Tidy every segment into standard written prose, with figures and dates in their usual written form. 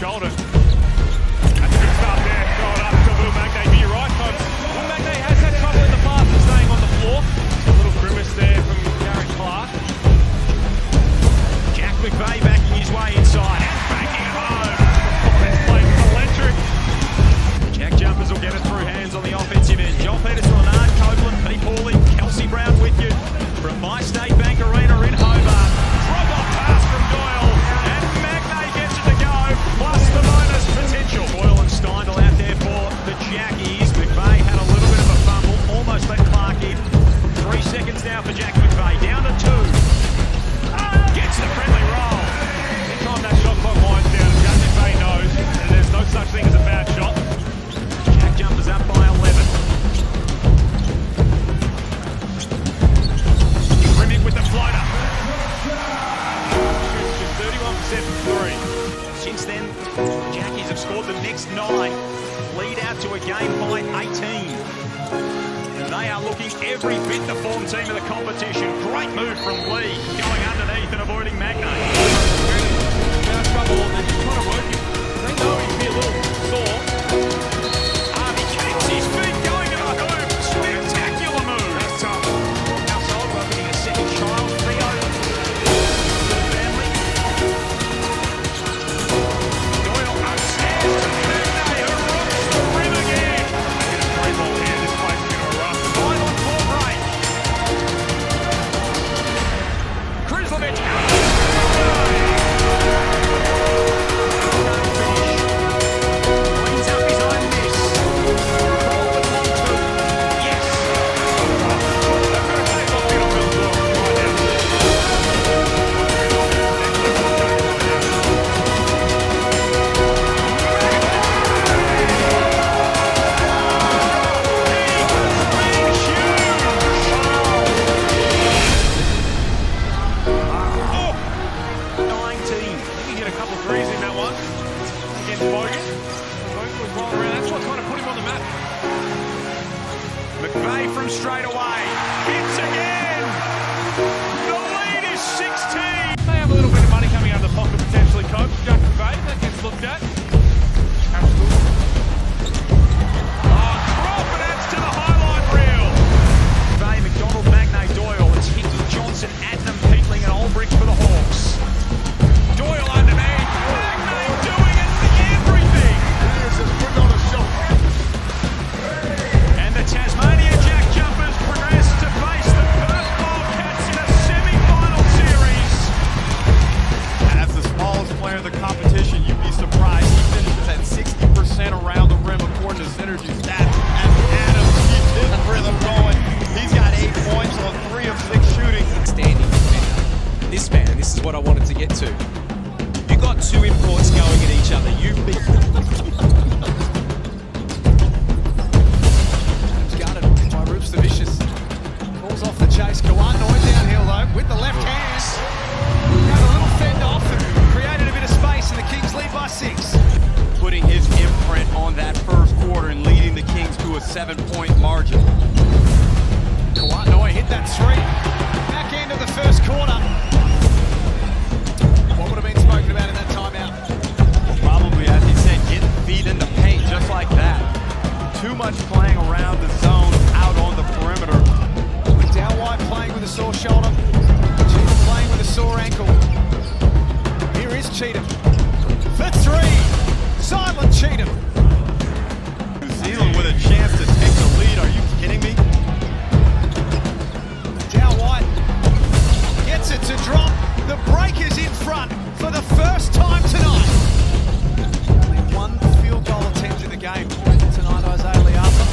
shoulder. That's a good start there. Throw it up to Will Magnay. Be right, folks. Will Magnay has had trouble in the past of staying on the floor. A little grimace there from Garrett Clark. Jack McVeigh backing his way inside and backing it home. Oh, this place is electric. Jack Jumpers will get it through hands on the offensive end. Joel Peterson, Leonard Copeland, Pete Hawley, Kelsey Brown with you from My State Bank Arena in Hobart. Drop-off pass from Doyle, and Magnay gets it to go, plus the bonus potential. Doyle and Steindl out there for the Jackies. McVeigh had a little bit of a fumble, almost let Clark in. 3 seconds now for Jack McVeigh, down to 2. Gets the friendly roll. Anytime that shot clock winds down, Jack McVeigh knows that there's no such thing as a bad shot. Jack Jumpers up by 11. Remick with the floater. Shoots just 31% from 3. Since then, the Jackies have scored the next 9. Lead out to a game by 18. And they are looking every bit the form team of the competition. Great move from Lee, going underneath and avoiding Magnay. Now trouble on there, just trying to work him. They know he'd be a little sore. He keeps his feet going to the hoop. Spectacular move. That's tough. Household welcoming a second child, Theo. Family. Doyle upstairs to Magnay, who rocks the rim again. Get a great ball here, this place is going to erupt. 5 on 4 break. Krizlovic out. Cleans up his own miss. Crawford on 2. Yes. McVeigh from straight away. Hits again. The lead is 16. They have a little bit of money coming out of the pocket potentially, coach. Jack McVeigh, that gets looked at. Absolutely. Crawford adds to the highlight reel. McVeigh, McDonald, Magnay, Doyle. It's Hickey, Johnson, Adnam, Peatling and Aldrich for the Hawks. Doyle underneath. Magnay doing it for everything. And the Tasmania Jack Jumpers progress to face the Perth Wildcats in a semi-final series. As the smallest player in the competition, you'd be surprised. He finishes at 60% around the rim according to Synergy stats. As Adams keeps his rhythm going, he's got 8 points on 3 of 6 shooting. Standing defender. This man, this is what I wanted to get to. You got 2 imports going at each other. You beat. Guarded by Roops the Vicious. Calls off the chase. Kawan Noy downhill though with the left hand. Got a little fend off and created a bit of space, and the Kings lead by 6. Putting his imprint on that first quarter and leading the Kings to a 7-point margin. Kawan Noy hit that 3. Back end of the first quarter. What would have been spoken about in that timeout? Probably, as he said, getting feet in the paint just like that. Too much playing around the zone out on the perimeter. Down wide playing with a sore shoulder. Cheatham playing with a sore ankle. Here is Cheatham. For 3. Silent Cheatham. New Zealand with a chance to take the lead. Are you kidding me? Down wide. Gets it to drop. The Breakers in front for the first time tonight. Only 1 field goal attempt in the game tonight, Isaiah Liapa.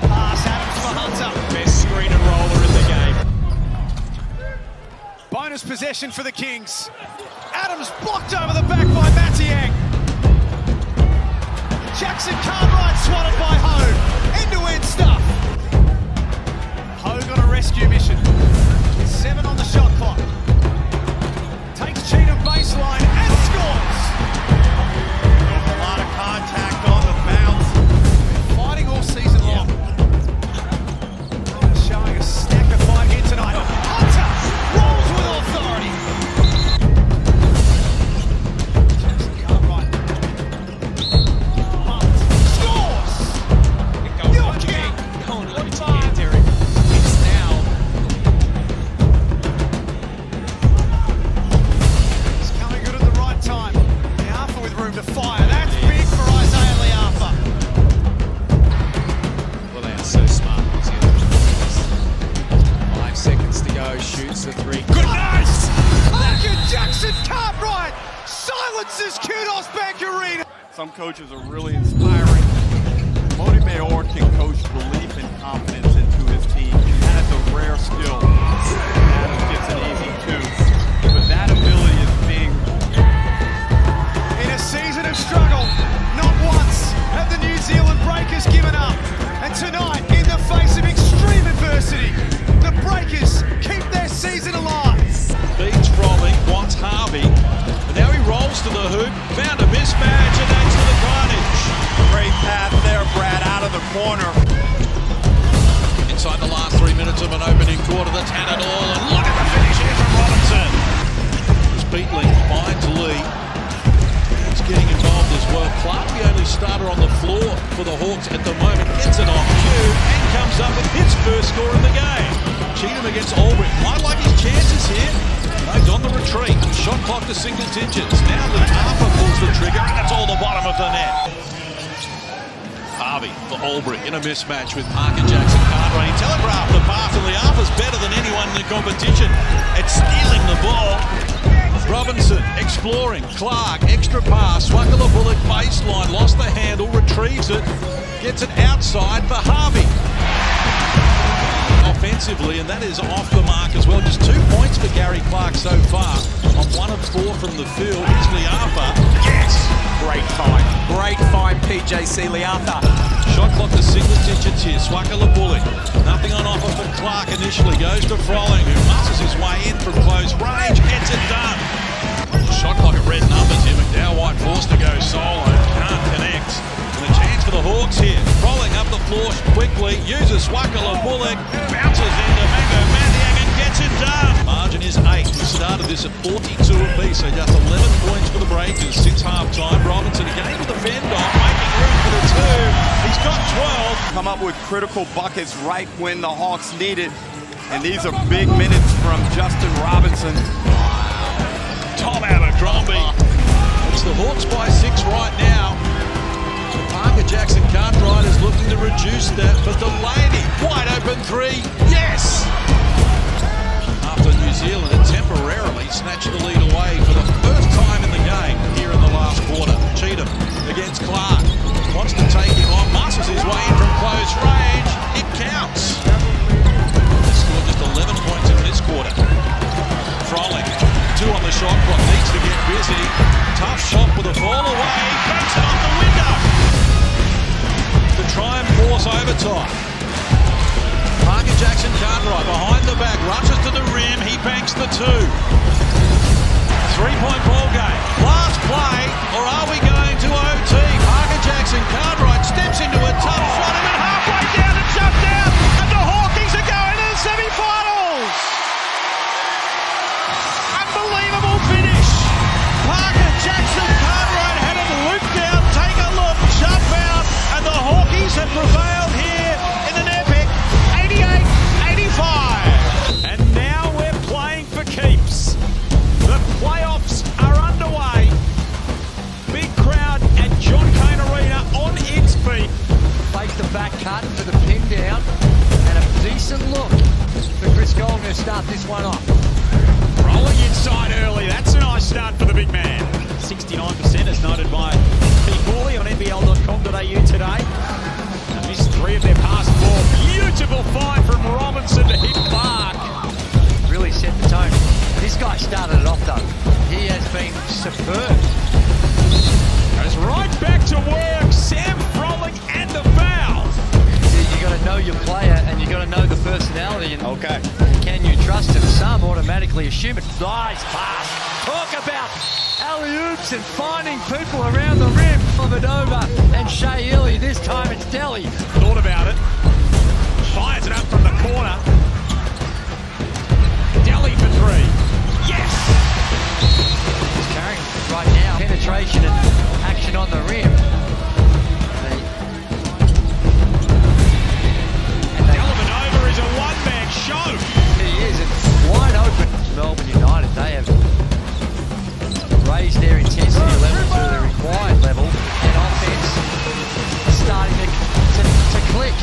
Pass Adams for Hunter. Best screen and roller in the game. Bonus possession for the Kings. Adams blocked over the back by Matiang. Jackson Cartwright swatted by Ho. End-to-end stuff. Ho got a rescue mission. 7 on the shot clock. Takes Cheatham baseline and scores. A lot of contact on the bounce. Fighting all season long. Showing a stack of fight here tonight. Hunter rolls with authority. Jackson three. Goodness! Parker Jackson Cartwright silences Kudos Bank Arena. Some coaches are really inspiring. Modi Mayor can coach belief and confidence into his team. He has a rare skill. Adam gets it easy too. But that ability is being... In a season of struggle, not once have the New Zealand Breakers given up. And tonight, in the face of extreme adversity, the Breakers keep their season alive. Beats Froling, wants Harvey. And now he rolls to the hoop, found a mismatch, and that's to the advantage. Great pass there, Brad, out of the corner. Inside the last 3 minutes of an opening quarter, that's had it all. And look at the finish here from Robinson. As Beatling finds Lee. He's getting involved as well. Clark, the only starter on the floor for the Hawks at the moment, gets it off cue and comes up with his first score in the game. Cheatham against Albrecht. Might like his chances here. He's on the retreat. Shot clock to single digits. Now the Harper pulls the trigger, and that's all the bottom of the net. Harvey for Albrecht in a mismatch with Parker Jackson Cartwright. He telegraphed the pass, and Liapa's better than anyone in the competition at stealing the ball. Robinson exploring. Clark, extra pass. Swakala Bullock baseline. Lost the handle, retrieves it. Gets it outside for Harvey. Offensively, and that is off the mark as well. Just 2 points for Gary Clark so far on 1 of 4 from the field. Here's Liapa. Yes! Great find, PJC Liapa. Shot clock to single digits here. Swakala Bullock. Nothing on offer for Clark initially. Goes to Froling, who muscles his way in from close range. Gets it done. Shot clock at red numbers here. McDowell White forced to go solo. Can't connect. And a chance for the Hawks here. Rolling up the floor quickly. Uses Swakala Bullock. Bounces into Mango Mandiang and gets it done. Margin is 8. We started this at 42 apiece. So just 11 points for the Breakers since half-time. Robinson again with the fend off. Making room for the 2. He's got 12. Come up with critical buckets right when the Hawks need it. And these are big minutes from Justin Robinson. Tom Abercrombie. It's the Hawks by 6 right now. Parker Jackson Cartwright is looking to reduce that for Delaney. Wide open 3. Yes! After New Zealand had temporarily snatched the lead away for the first time in the game here in the last quarter. Cheatham against Clark. Wants to take him on. Muscles his way in from close range. It counts. They scored just 11 points in this quarter. Froling. 2 on the shot clock. Needs to get busy. Tough shot with a fall away. Banks it off the window. To try and force overtime. Parker Jackson Cartwright behind the back. Rushes to the rim. He banks the 2. 3-point ball game. Last play. Or are we going to OT? Parker Jackson Cartwright steps into a tough shot and then halfway down and jumped out. And the Hawkins are going to the semi-finals. Unbelievable finish. Parker Jackson Cartwright had it looped down. Take a look. Jump out. And the Hawkies have prevailed here in an epic 88-85. And now we're playing for keeps. The playoffs are underway. Big crowd at John Cain Arena on its feet. Fake the back cut for the pin down. And a decent look for Chris Golden to start this one off. Rolling inside early. That's a nice start for the big man. 69% as noted by Pete Hawley on NBL.com.au today. And missed 3 of their past 4. Beautiful find from Robinson to hit Clark. Really set the tone. This guy started it off though. He has been superb. Goes right back to work. Sam Froling and the foul. You got to know your player and you got to know the personality. And Okay. can you trust him? Some automatically assume it. Nice pass. Talk about alley-oops and finding people around the rim. Overdova and Shea Illy. This time it's Delhi. Thought about it. Fires it up from the corner. Delhi for 3. Yes! He's carrying right now. Penetration and action on the rim. Delvanova is a one-man show. He is. It's wide open. Melbourne United, they have raised their intensity level to the required level. And offense starting to click.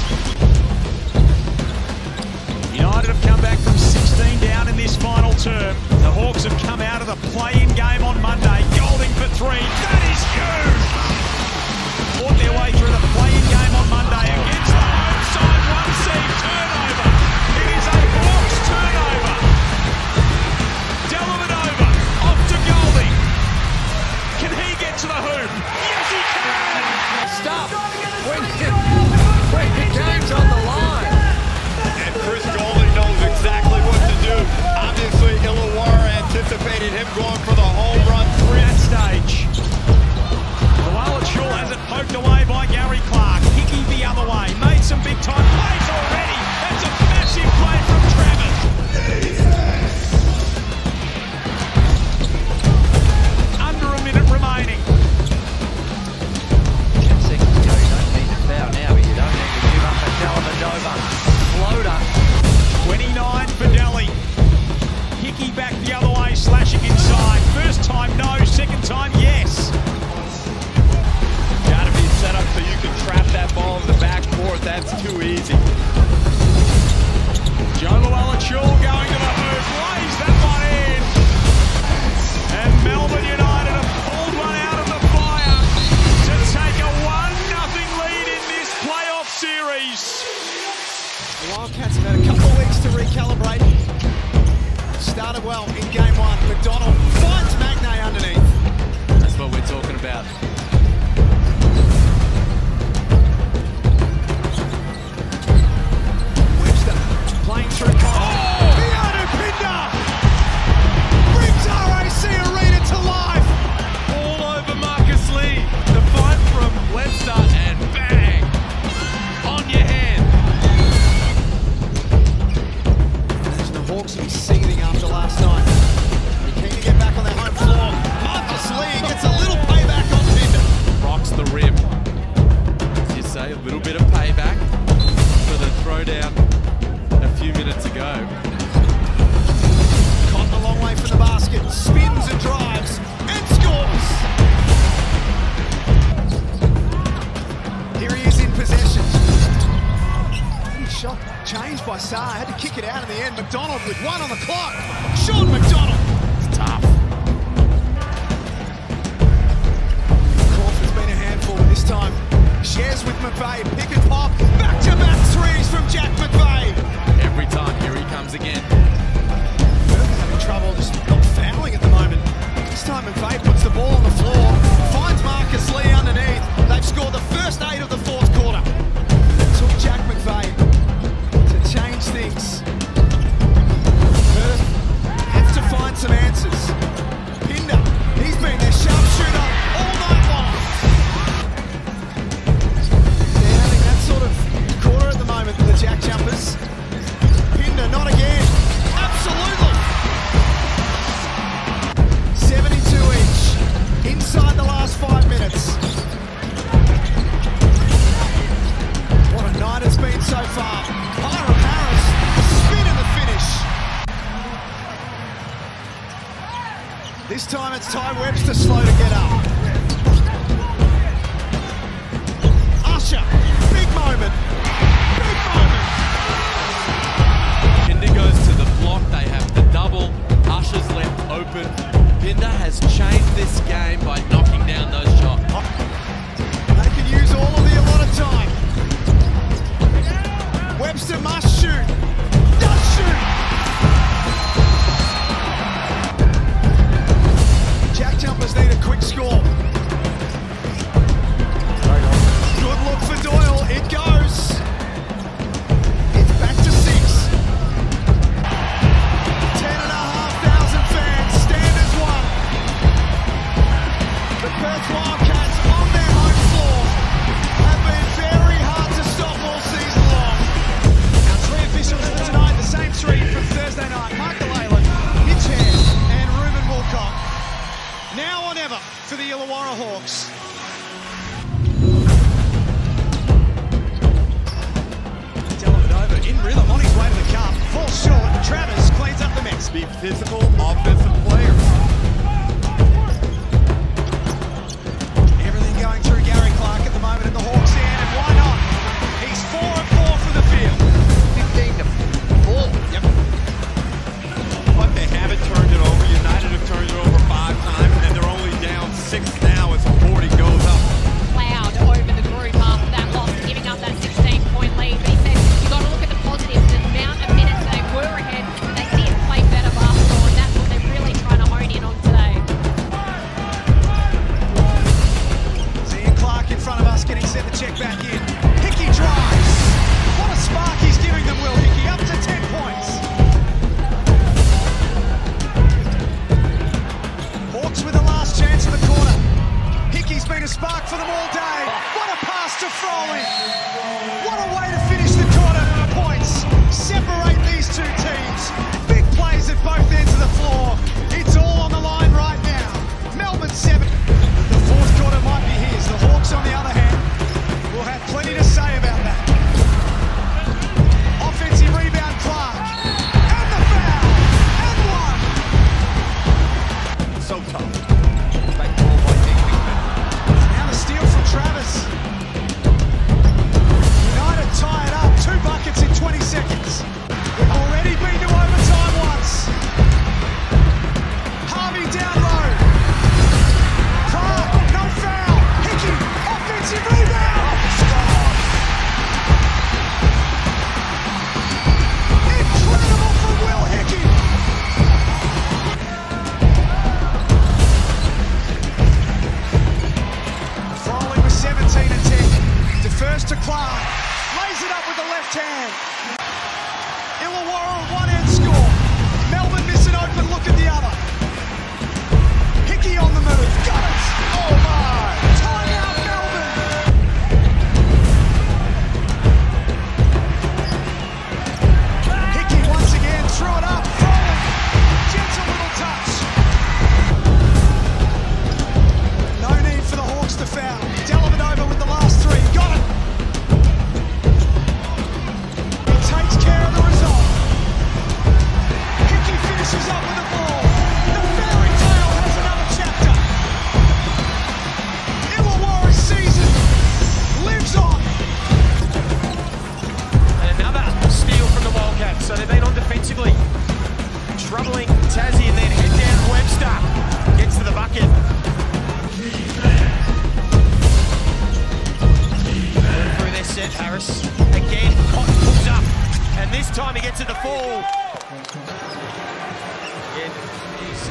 United term. The Hawks have come out of the play-in game on Monday. Golding for three. That is huge! Fought their way through the play-in game on Monday against the home side one seed. Turnover. It is a Hawks turnover. Dellavedova off to Golding. Can he get to the hoop? Yes, he can! Stop when the game's on the line. And Chris Golding knows exactly what to do. Obviously, Illawarra anticipated him going for the home run three. That stage. Chul has it poked away by Gary Clark. Hickey the other way. Made some big time plays already. That's a massive play from Travis. Under a minute remaining. 10 seconds ago, you don't need to foul now, but you don't need to give up a Dellavedova floater. 29 for Delhi. Hickey back the other way, slashing inside. First time no, second time yes. Gotta be set up so you can trap that ball in the backcourt. That's too easy. Joe Chul going to the hoop, lays that one in. And Melbourne United have pulled one out of the fire to take a 1-0 lead in this playoff series. The Wildcats have had a couple of weeks to recalibrate. Started well in game one. McDonald finds Magnay underneath. That's what we're talking about. Playing through Keanu Pinder brings RAC Arena to life. All over Marcus Lee. The fight from Webster and bang! On your hand. The Hawks will be seething after last night. They're keen to get back on their home floor. Marcus Lee gets a little payback on Pinder. Rocks the rim. As you say, a little bit of payback for the throwdown a few minutes ago. Cotton a long way from the basket, spins and drives, and scores! Here he is in possession. Shot changed by Saar, had to kick it out in the end. McDonald with one on the clock. Sean McDonald! It's tough. Crawford's been a handful this time. Shares with McVeigh, pick and pop, back-to-back threes from Jack McVeigh. Every time, here he comes again. Burger having trouble just not fouling at the moment. This time McVeigh puts the ball on the floor, finds Marcus Lee underneath. They've scored the first 8 of the fourth quarter. It took Jack McVeigh to change things. Perth have to find some answers. Pinder, he's been their sharpshooter all night long. They're having that sort of quarter at the moment, the Jack Jumpers. Pinder, not again. Absolutely. 72 each. Inside the last 5 minutes. What a night it's been so far. Hiram Harris, spin in the finish. This time it's Ty Webster slow to get up. Usher, big moment. Big moment. Pinder goes to the block, they have the double. Usher's left open. Pinder has changed this game by knocking down those shots. They can use all of the allotted time. Webster must shoot. Does shoot. Jack Jumpers need a quick score. Good look for Doyle. It goes. It's back to 6. 10,500 fans stand as one. The Perth Wildcats on their home floor have been very hard to stop all season long. Our 3 officials for tonight, the same 3 from Thursday night. Michael Aylan, Mitch Hand, and Ruben Woolcock. Now or never for the Illawarra Hawks. Dellavedova in rhythm on his way to the cup. Falls short. Travis cleans up the mess. Be physical, offensive players. Everything going through Gary Clark at the moment in the Hawks end, and why not? He's 4 and 4 from the field. 15 to 4. Yep. But they have it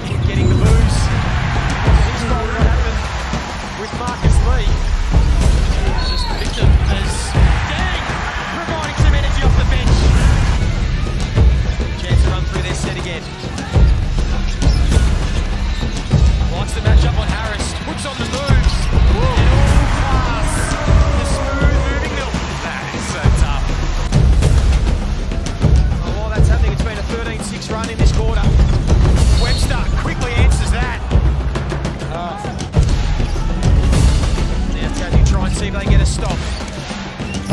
He's getting the moves. He's got what happened with Marcus Lee. Just Victor as Gang providing some energy off the bench. Chance to run through their set again. Likes the match up on Harris. Puts on the moves. And all class. The smooth moving middle. That is so tough. Oh, while that's happening, it's been a 13-6 run in this quarter. Webster quickly answers that. Now Tassie try and see if they get a stop.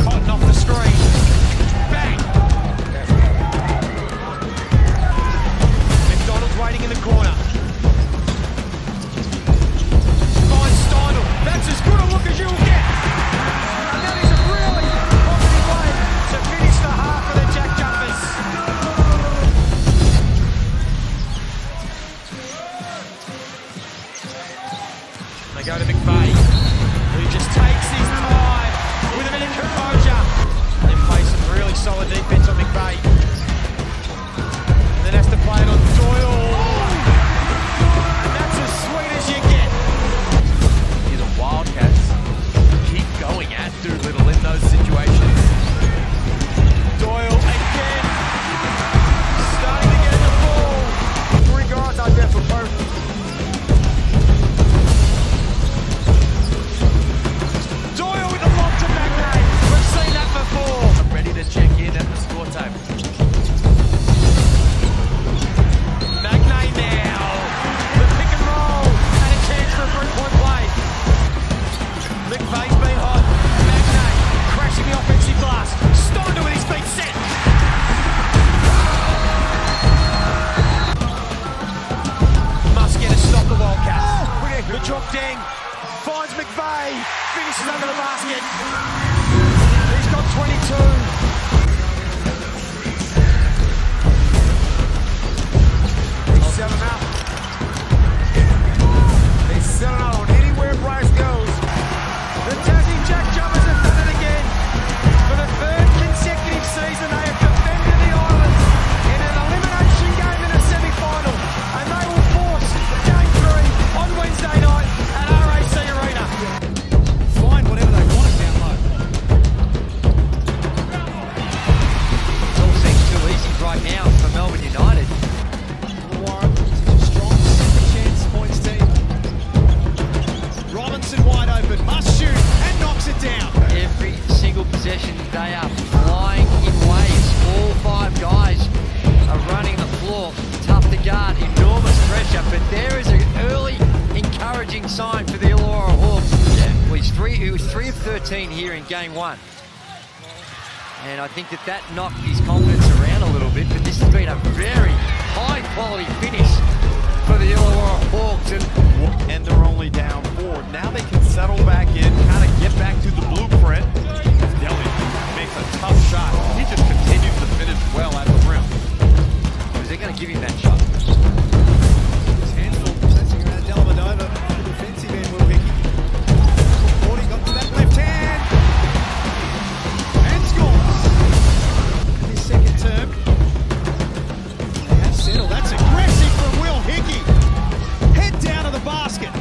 Cotton off the screen. Bang! McDonald's waiting in the corner. Finds Steindl. That's as good a look as you'll get. And that is a really positive way to finish the half for the Jack Jumpers. They go to McVeigh, who just takes his time with a bit of composure. Then plays some really solid defense on McVeigh. And then has to play it on Doyle. And that's as sweet as you get. The Wildcats keep going at Doolittle in those situations. Doyle again. Starting to get in the ball. 3 guys out there for both. Doyle with the lob to Magnay. We've seen that before. I'm ready to check in at the score table. Magnay now. The pick and roll. And a chance for a 3-point play. McVeigh's been hot. Magnay crashing the offensive glass. Steindl with his feet set. Must get a stop the Wildcats. The drop dang finds McVeigh. Finishes under the basket. He's got 22. They set him up. They set it on anywhere Bryce goes. The Tassie Jack Jumpers have done it again. For the 3rd consecutive season, they have defended the Islands in an elimination game in a semi-final. And they will force Game 3 on Wednesday night at RAC Arena. Find whatever they want down low. It all seems too easy right now for Melbourne United. Warren, strong second chance points team. Robinson wide open, must shoot, and knocks it down. Every single possession, they are flying in waves. All 5 guys are running the floor. Tough to guard, enormous pressure, but there is an early encouraging sign for the Illawarra Hawks. Yeah, well, he was 3 of 13 here in game 1. And I think that knocked his confidence around a little bit, but this has been a very high quality finish for the Illawarra Hawks. And they're only down 4. Now they can settle back in, kind of get back to the blueprint. Delhi makes a tough shot. He just continues to finish well at the rim. They're going to give him that shot. His handful passing around Dellavedova. Defensive end, Will Hickey. 40 got to that left hand. And scores. In his second term. They have settled. That's aggressive from Will Hickey. Head down to the basket.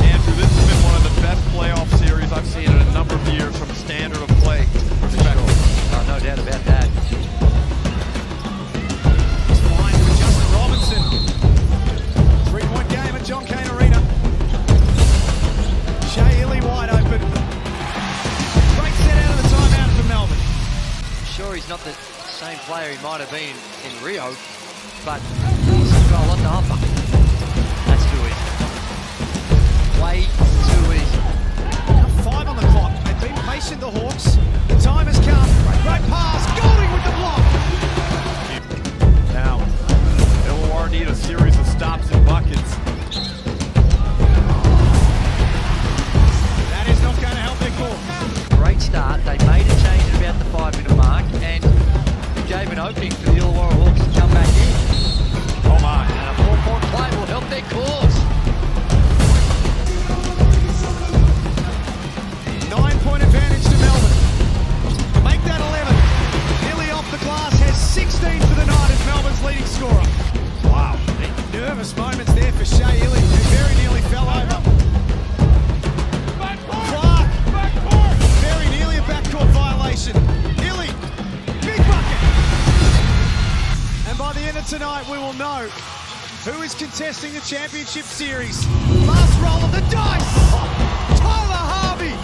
Andrew, this has been one of the best playoff series I've seen in a number of years from standard of play perspective. Oh, no doubt about that. It's fine for Justin Robinson. 3-point game at John Cain Arena. Shea Illy wide open. Great set out of the timeout for Melbourne. Sure, he's not the same player he might have been in Rio, but he's got a lot to offer. That's too easy. Way too easy. Now 5 on the clock. They've been patient, the Hawks. The time has come. Great pass. Golding with the block. Now, Illawarra need a series of stops and buckets. That is not going to help their cause. Great start. They made a change at about the 5-minute mark and gave an opening for the Illawarra Hawks to come back in. Oh my. And a 4-point play will help their cause. 9-point advantage to Melbourne. Make that 11. Illy off the glass has 16 for the night as Melbourne's leading scorer. Wow. nervous moments there for Shea Illy, who very nearly fell over. Clark, very nearly a backcourt violation. Illy, big bucket. And by the end of tonight, we will know who is contesting the championship series. Last roll of the dice. Tyler Harvey.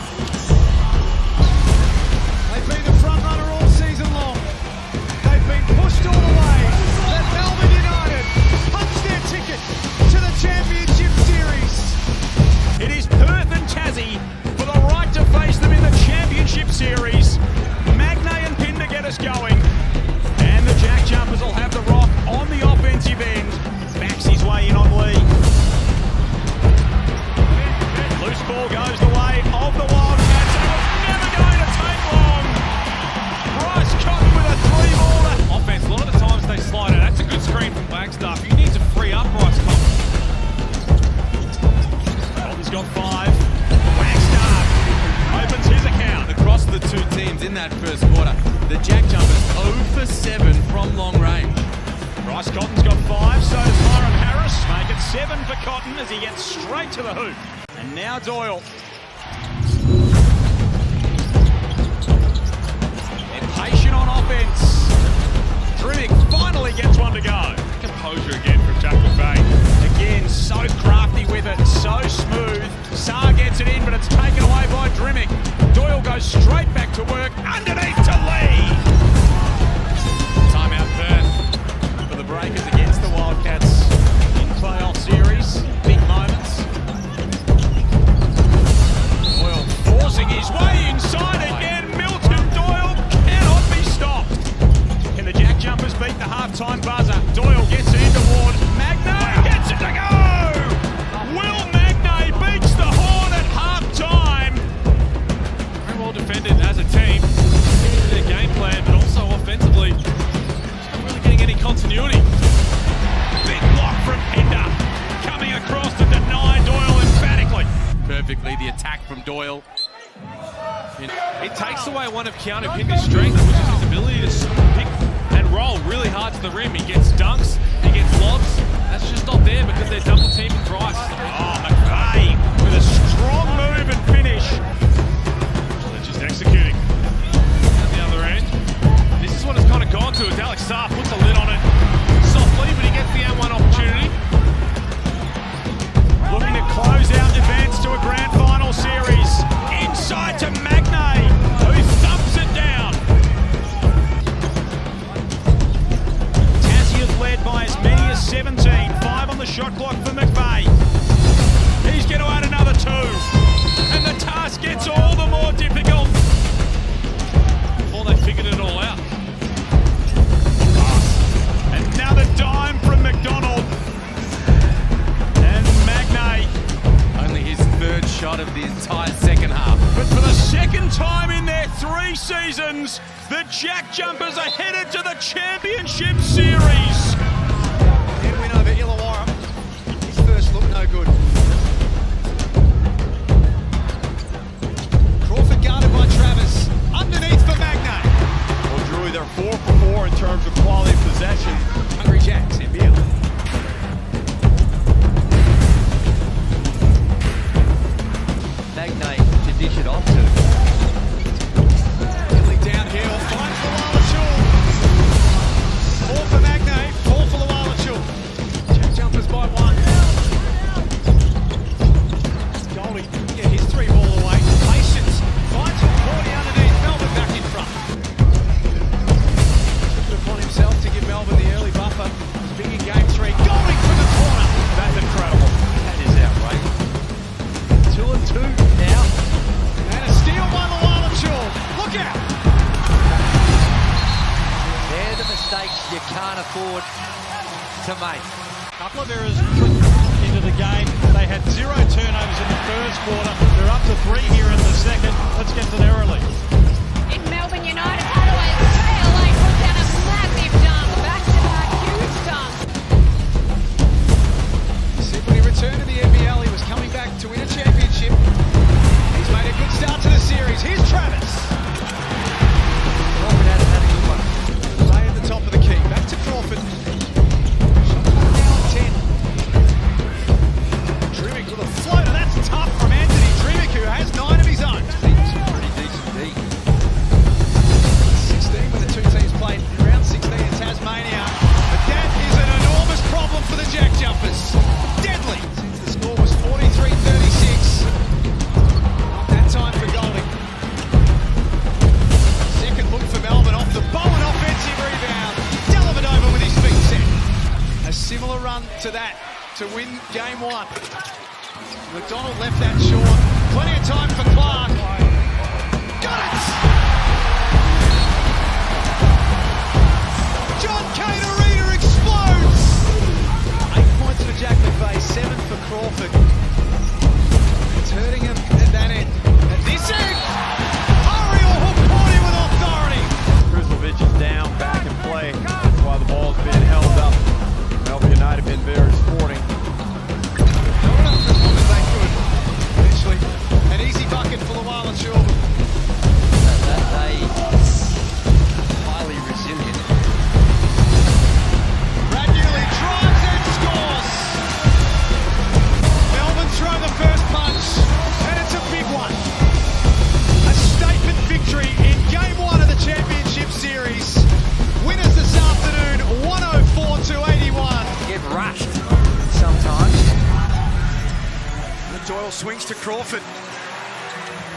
They've been the front runner all season long. They've been pushed all the way. That Melbourne United punched their ticket to the championship series. It is Perth and Tassie for the right to face them in the championship series. Magnay and Pinder get us going. And the Jack Jumpers will have the rock on the offensive end. Backs his way in on Lee. Loose ball goes the way of the Wildcats. And it was never going to take long. Bryce Cotton with a three-baller. Offense, a lot of the times they slide out. That's a good screen from Blackstaff. You need to free up Bryce Cotton. Cotton's got 5. Blackstaff opens his account. Across the two teams in that first quarter, the Jack Jumpers 0 for 7 from long range. Bryce Cotton's got 5, so does Myron Harris. Make it 7 for Cotton as he gets straight to the hoop. And now Doyle. They're patient on offense. Drimmick finally gets one to go. Composure again from Jack McVeigh. Again, so crafty with it, so smooth. Saar gets it in, but it's taken away by Drimmick. Doyle goes straight back to work, underneath to Lee. Timeout Perth for the Breakers against the Wildcats in playoff series. Big moments. Doyle forcing his way inside again. Milton Doyle cannot be stopped. Can the Jack Jumpers beat the halftime buzzer? Doyle gets it in toward Magnay, gets it to go! Will Magnay beats the Horn at halftime. Very well defended as a team. Their game plan, but also offensively, not really getting any continuity. Big block from Pinder, coming across to deny Doyle emphatically. Perfectly, the attack from Doyle. It takes away one of Keanu Pinder's strengths, which is his ability to pick and roll really hard to the rim. He gets dunks, he gets lobs. That's just not there because they're double teaming Bryce. Oh, McVeigh with a strong move and finish. They're just executing. At the other end, this is what it's kind of gone to as Alex Saar puts a lid on it softly, but he gets the M1 opportunity. Looking to close out the advance to a grand final series. Inside to Magnay, who thumps it down. Tassie have led by as many as 17. 5 on the shot clock for McVeigh. He's going to add another 2. And the task gets all the more difficult. Before they figured it all out. Another dime from McDonald. And Magnay. Only his third shot of the entire second half. But for the second time in their 3 seasons, the Jack Jumpers are headed to the championship series. Then win over Illawarra. His first look no good. Crawford guarded by Travis. Underneath for Magnay. Well, Drew, they're 4 for 4 in terms of quality of possession. Hungry Jacks, NBL. Magnay to dish it off to. Billy downhill, finds the Wallachul. 4 for Magnay, 4 for the Wallachul. Jack Jumpers by 1. Goldie, yeah, his 3 ball away. Patience, finds Cordy underneath. Melbourne back in front. Took it upon himself to give Melbourne the early buffer. It was big in game 3. Goldie from the corner. That's incredible. That is outrageous. 2 and 2 now. And a steal by the Wallachul. Look out! They're the mistakes you can't afford to make. Couple of errors into the game. They had 0 turnovers in the first quarter. They're up to 3 here in the second. Let's get to their early. In Melbourne United, Adelaide Lane put down a massive dunk, back-to-back huge dunk. Said when he returned to the NBL, he was coming back to win a championship. He's made a good start to the series. Here's Travis. Crawford hasn't had a good one. Ray at the top of the key. Back to Crawford. Shot clock now at 10. to win game one. McDonald left that short. Plenty of time for Clark. Got it! John Cain Arena explodes! 8 points for Jack McVeigh, 7 for Crawford. It's hurting him at that end. At this end, Ariel Hukporti with authority. Krizovic is down, back in play. That's why the ball's being held up. Melbourne United have been very sporting. Eventually, an easy bucket for Lawala Chilton. They highly resilient. Brad Newley drives and scores. Melbourne throw the first punch, and it's a big one. A statement victory in game one of the championship series. Winners this afternoon, 104-81. Get rushed sometimes. Doyle swings to Crawford.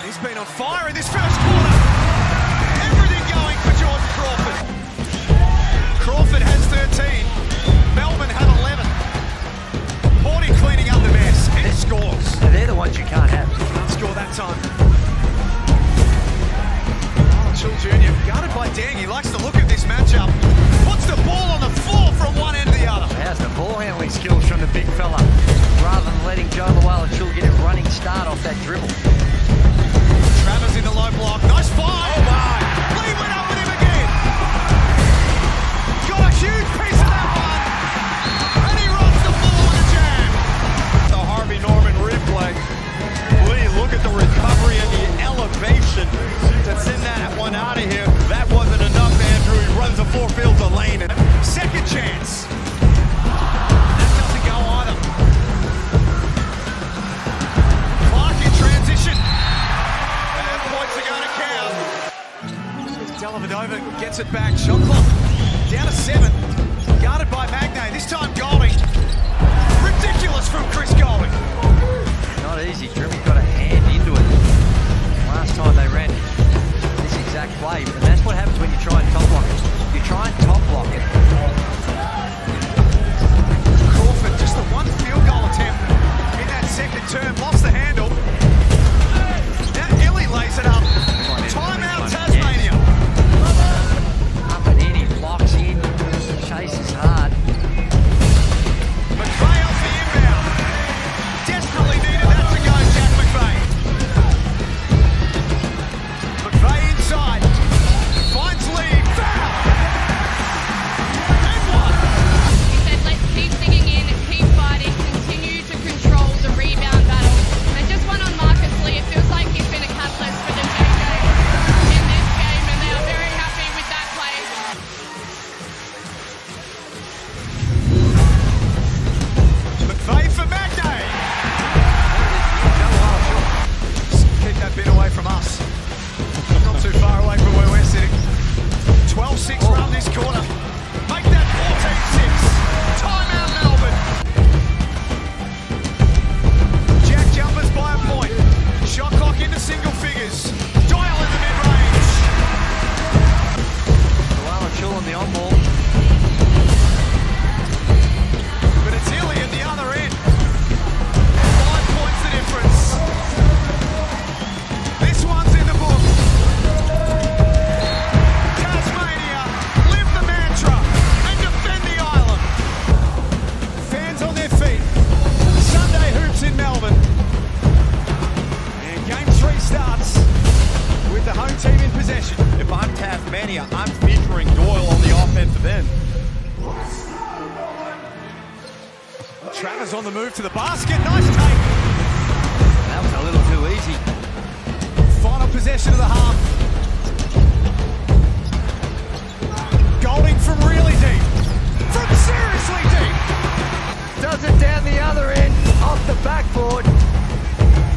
He's been on fire in this first quarter. Everything going for Jordan Crawford. Crawford has 13. Melbourne have 11. Porty cleaning up the mess. It scores. So they're the ones you can't have. Can't score that time. Chul Jr. guarded by Dang. He likes to look at this matchup. Puts the ball on the floor from one end to the other. How's the ball handling skills from the big fella? Rather than letting Joe Lawala-Chul get a running start off that dribble. Travers in the low block. Nice fire. Oh my. Lee went up with him again. Got a huge piece of that one. And he runs the ball with a jam. The Harvey Norman replay. Lee, look at the recovery and the elevation to send that one out of here. That wasn't enough, Andrew. He runs the floor, fields the lane. Second chance. That doesn't go either. Clark in transition. And points are going to count. Dellavedova gets it back. Shot clock down to 7. Guarded by Magnay. This time Golding. Ridiculous from Chris Golding. Not easy. Drimmy's got a hand into it. Last time they ran this exact play, and that's what happens when you try and top block it. You try and top block it. Crawford, just the one field goal attempt in that second term. Lost the handle. Now Illy lays it up. Timeout Tasmania. Up and in, he blocks in, chases hard. McVeigh off the inbound. Desperately needed that to go, Jack McVeigh. McVeigh inside. Finds Lee. Foul! And one. He said, let's keep digging in, keep fighting, continue to control the rebound battle. And just one on Marcus Lee. It feels like he's been a catalyst for the JJ in this game, and they are very happy with that play. McVeigh for Magnay. Keep that bit away from us. Not too far away from where we're sitting. 12-6 run this quarter. Make that 14-6. Timeout Melbourne. Jack jumpers by a point. Shot clock into single figures. Doyle in the mid-range. Lawala-Chul on the on-ball. But it's Illy at the other end. 5 points the difference. This one's in the book. Tasmania, live the mantra and defend the island. Fans on their feet. Sunday hoops in Melbourne. And game 3 starts with the home team in possession. If I'm Tasmania, I'm featuring Doyle on the offensive end. Travers on the move to the basket. Nice take. That was a little too easy. Final possession of the half. Golding from really deep. From seriously deep. Does it down the other end, off the backboard.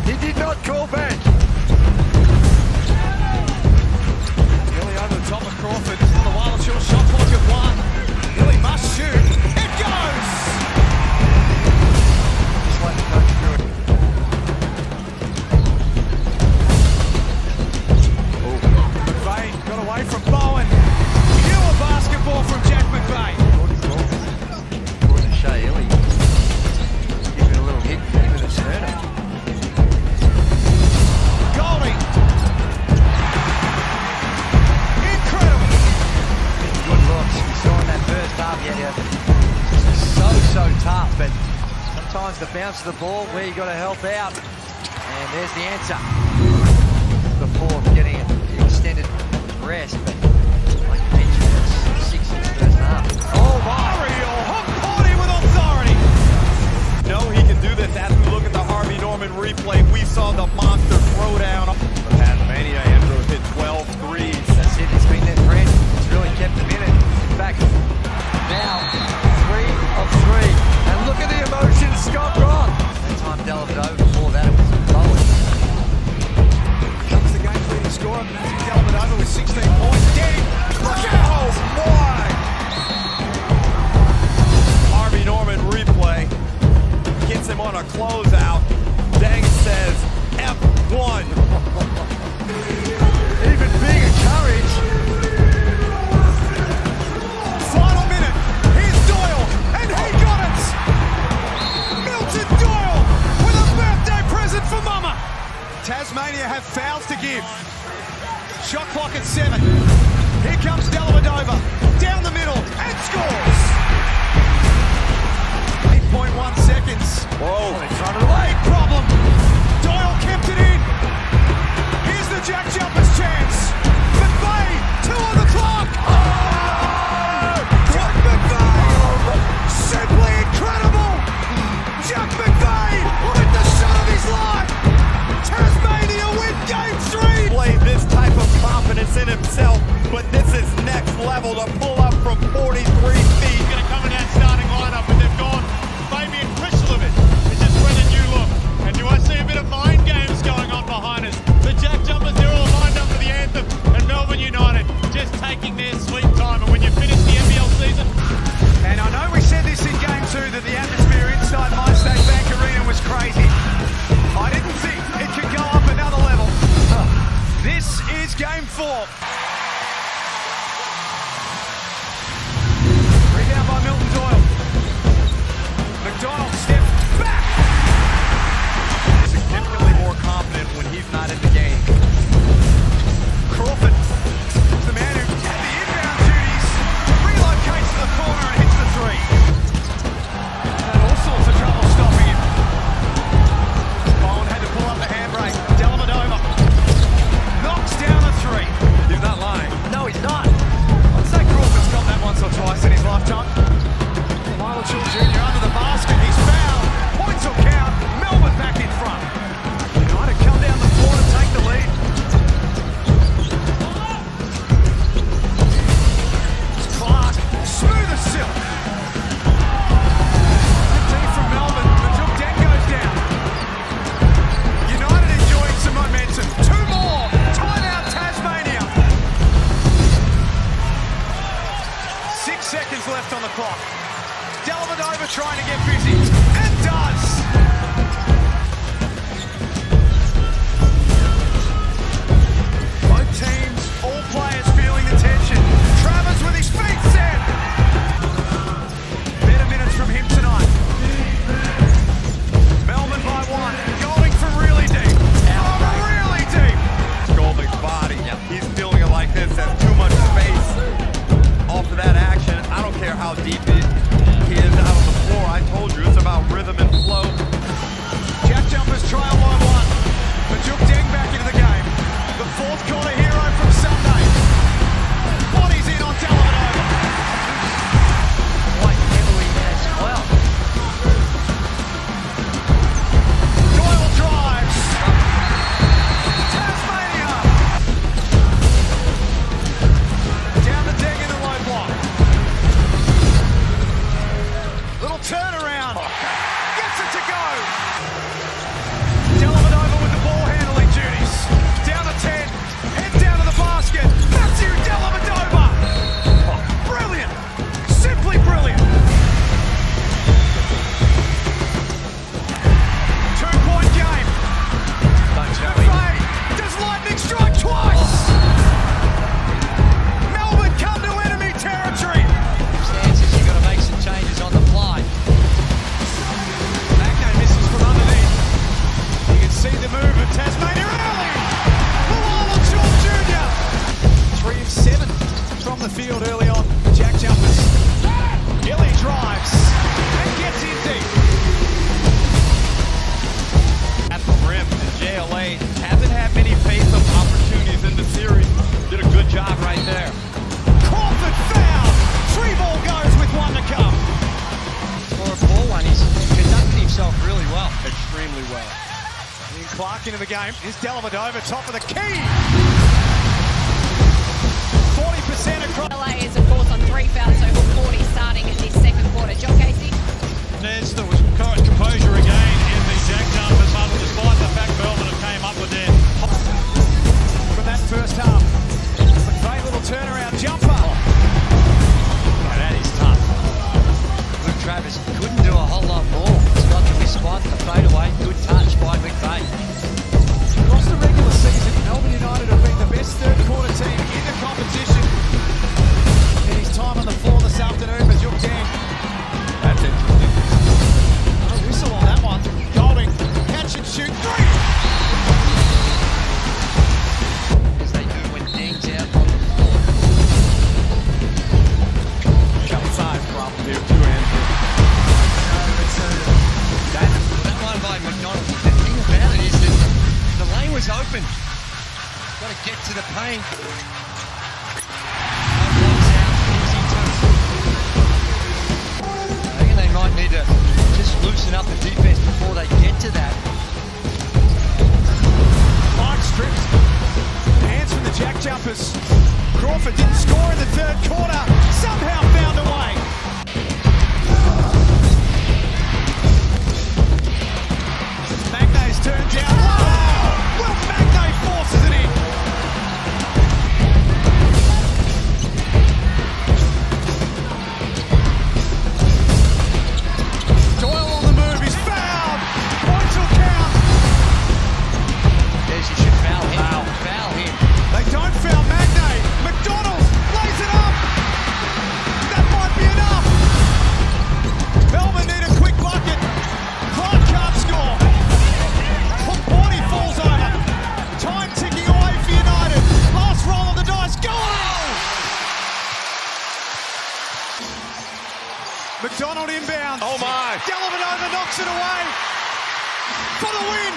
He did not call back. Illy over the top of Crawford. The Lawala-Chul shot clock at 1. Illy must shoot. It goes! Just let the coach do it. McVeigh got away from Bowen. Killer basketball from Jack McVeigh. According to Shea Illy. finds the bounce of the ball where you got to help out. And there's the answer. Before getting an extended rest, but like you mentioned, it's 6 in the first half. Oh my! Ariel hook party with authority. No, he can do this. As we look at the Harvey Norman replay, we saw the monster throw down. The Tasmania Andrew hit 12 threes. That's it, it's been that friend. It's really kept them in it. In fact, now 3 of 3. And look at the emotion Scott brought. That time Dellavedova, before that it was Bowen. Comes the game's leading scorer, Matthew Dellavedova with 16 points. Danny, look out! Oh, boy! Harvey Norman replay gets him on a closeout. Deng says F1. Even bigger courage. Final minute. Here's Doyle, and he got it. Milton Doyle with a birthday present for Mama. Tasmania have fouls to give. Shot clock at 7. Here comes Dellavedova down the middle and scores. 8.1 seconds. Whoa. In front of the leg problem. Doyle kept it in. Here's the Jack Jumpers chance. McVeigh, 2 on the clock. Oh! Jack McVeigh! Simply incredible. Jack McVeigh with the shot of his life. Tasmania win game 3. Play this type of confidence in himself, but this is next level to pull up from 43 feet. He's going to come in that starting lineup, but they've gone Fabian Krishlovic. It's just been a new look. And do I see a bit of mind games going on behind us? The Jack Jumpers, they're all lined up for the anthem. And Melbourne United just taking their sweet time. And when you finish the NBL season... And I know we said this in game 2 that the atmosphere inside My State Bank Arena was crazy. I didn't think it could go up another level. This is game 4. Rebound by Milton Doyle. McDonald steps back. Significantly more confident when he's not in the game. Crawford, the man who had the inbound duties, relocates to the corner and hits the 3. Had all sorts of trouble stopping him. Bowen had to pull up the handbrake. Dellavedova knocks down the 3. He's not lying. No, he's not. I'd say Crawford's got that once or twice in his lifetime. Michael Chul Jr. under the basket. He's fouled. Points will count. Melbourne back in front. United come down the floor to take the lead. Clark, smooth as silk. 15 from Melbourne. Majuk Deng goes down. United enjoying some momentum. 2 more. Timeout Tasmania. 6 seconds left on the clock. Dellavedova trying to get busy, and does! Both teams, all players feeling the tension. Travers with his feet set! Better minutes from him tonight. Melbourne by 1, going from really deep. Really deep! Golding's body. He's feeling it like this. Has too much space off of that action. I don't care how deep he is out on the floor. I told you it's about rhythm and flow. Jack Jumpers trail by 1. Majuk Deng back into the game. The 4th quarter hero from Sunday. Bodies in on Dellavedova. Quite heavily as well. Doyle drives. Tasmania. Down the Deng in the low block. Little turnaround. Gets it to go. Dellavedova with the ball handling duties. Down the 10. Head down to the basket. Matthew Dellavedova. Brilliant. Simply brilliant. 2-point game. Don't tell me. McVeigh does lightning strike twice. Melbourne come to enemy territory. Circumstances, you've got to make some changes on the fly. Magno misses from underneath. You can see the move of Tasmania early. Malala Chul Jr. 3 of 7 from the field early on. Jack Jumpers. Gilly drives and gets in deep. extremely well. And Clark into the game. Here's Dellavedova, top of the key. 40% across. LA is, of course, on 3 fouls, so 40 starting in this second quarter. John Casey? Nez, there was composure again in the jack jumpers huddle, despite the fact Melbourne have came up with their... From that first half. McVeigh, little turnaround jumper. Oh, that is tough. Luke Travis couldn't do a whole lot more. Got to his spot, the fadeaway, good touch by McVeigh. Across the regular season, Melbourne United have been the best third quarter team in the competition. In his time on the floor this afternoon with Yook Dan. That's interesting. A whistle on that one. Golding, catch and shoot, three! As they do when Dang's out on the floor. Outside problem here, two hands. That line by McDonald. The thing about it is that the lane was open. Got to get to the paint. I reckon they might need to just loosen up the defense before they get to that. Clark stripped. Hands from the jack jumpers. Crawford didn't score in the third quarter. Somehow found a way. Magnay's turned down. Wow! Well, Magnay forces it in. Doyle on the move. He's fouled. Points will count. Yes, you should foul him. Foul him. They don't foul Magnay. McDonald lays it up. That might be enough. Melbourne need a quick bucket. Clark can't score. Porty falls over. Time ticking away for United. Last roll of the dice. Go on! McDonald inbounds. Oh my. Dellavedova knocks it away for the win.